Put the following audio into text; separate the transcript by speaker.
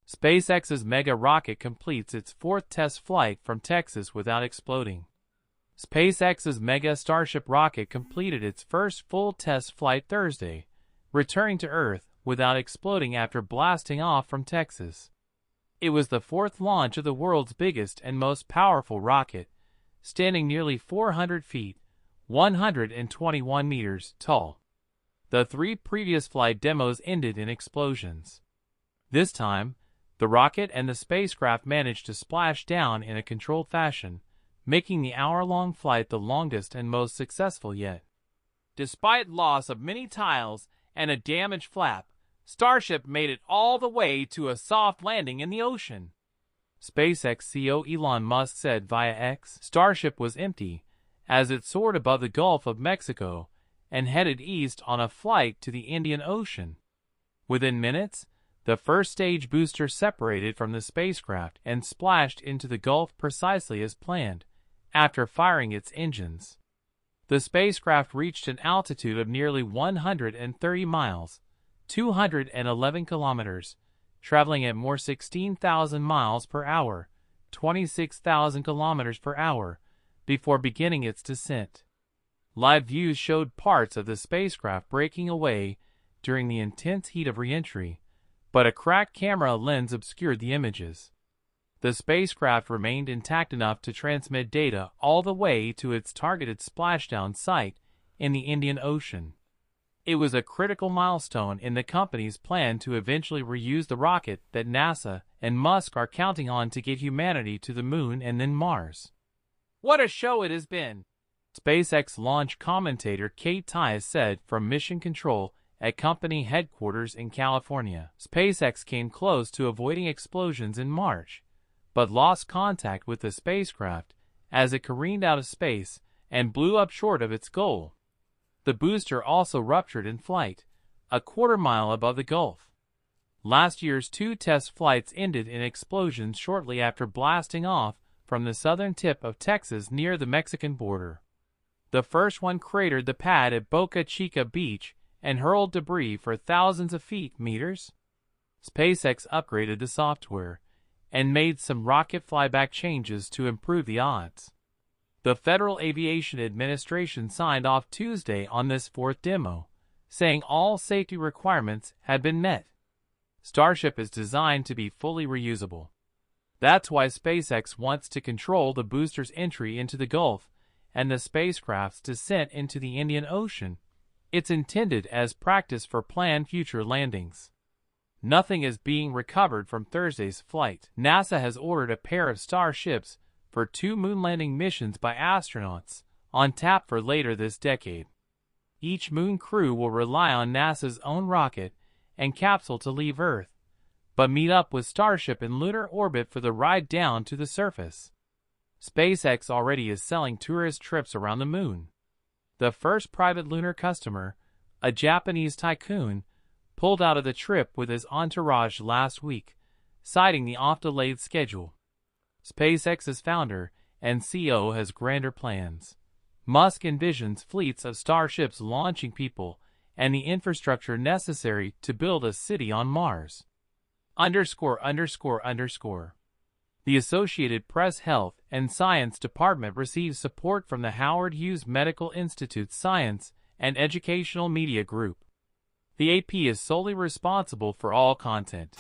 Speaker 1: SpaceX's mega rocket completes its fourth test flight from Texas without exploding. SpaceX's mega Starship rocket completed its first full test flight Thursday, returning to Earth without exploding after blasting off from Texas. It was the fourth launch of the world's biggest and most powerful rocket, standing nearly 400 feet, 121 meters, tall. The three previous flight demos ended in explosions. This time, the rocket and the spacecraft managed to splash down in a controlled fashion, making the hour-long flight the longest and most successful yet. Despite loss of many tiles and a damaged flap, Starship made it all the way to a soft landing in the ocean. SpaceX CEO Elon Musk said via X, Starship was empty, as it soared above the Gulf of Mexico and headed east on a flight to the Indian Ocean. Within minutes, the first stage booster separated from the spacecraft and splashed into the Gulf precisely as planned, after firing its engines. The spacecraft reached an altitude of nearly 130 miles, 211 kilometers, traveling at more 16,000 miles per hour, 26,000 kilometers per hour, before beginning its descent. Live views showed parts of the spacecraft breaking away during the intense heat of re-entry, but a cracked camera lens obscured the images. The spacecraft remained intact enough to transmit data all the way to its targeted splashdown site in the Indian Ocean. It was a critical milestone in the company's plan to eventually reuse the rocket that NASA and Musk are counting on to get humanity to the Moon and then Mars. What a show it has been! SpaceX launch commentator Kate Tice said from Mission Control at company headquarters in California. SpaceX came close to avoiding explosions in March, but lost contact with the spacecraft as it careened out of space and blew up short of its goal. The booster also ruptured in flight, a quarter-mile above the Gulf. Last year's two test flights ended in explosions shortly after blasting off from the southern tip of Texas near the Mexican border. The first one cratered the pad at Boca Chica Beach and hurled debris for thousands of meters. SpaceX upgraded the software and made some rocket flyback changes to improve the odds. The Federal Aviation Administration signed off Tuesday on this fourth demo, saying all safety requirements had been met. Starship is designed to be fully reusable. That's why SpaceX wants to control the booster's entry into the Gulf and the spacecraft's descent into the Indian Ocean. It's intended as practice for planned future landings. Nothing is being recovered from Thursday's flight. NASA has ordered a pair of Starships for 2 moon landing missions by astronauts, on tap for later this decade. Each moon crew will rely on NASA's own rocket and capsule to leave Earth, but meet up with Starship in lunar orbit for the ride down to the surface. SpaceX already is selling tourist trips around the moon. The first private lunar customer, a Japanese tycoon, pulled out of the trip with his entourage last week, citing the oft-delayed schedule. SpaceX's founder and CEO has grander plans. Musk envisions fleets of Starships launching people and the infrastructure necessary to build a city on Mars. ____. The Associated Press Health and Science Department receives support from the Howard Hughes Medical Institute's Science and Educational Media Group. The AP is solely responsible for all content.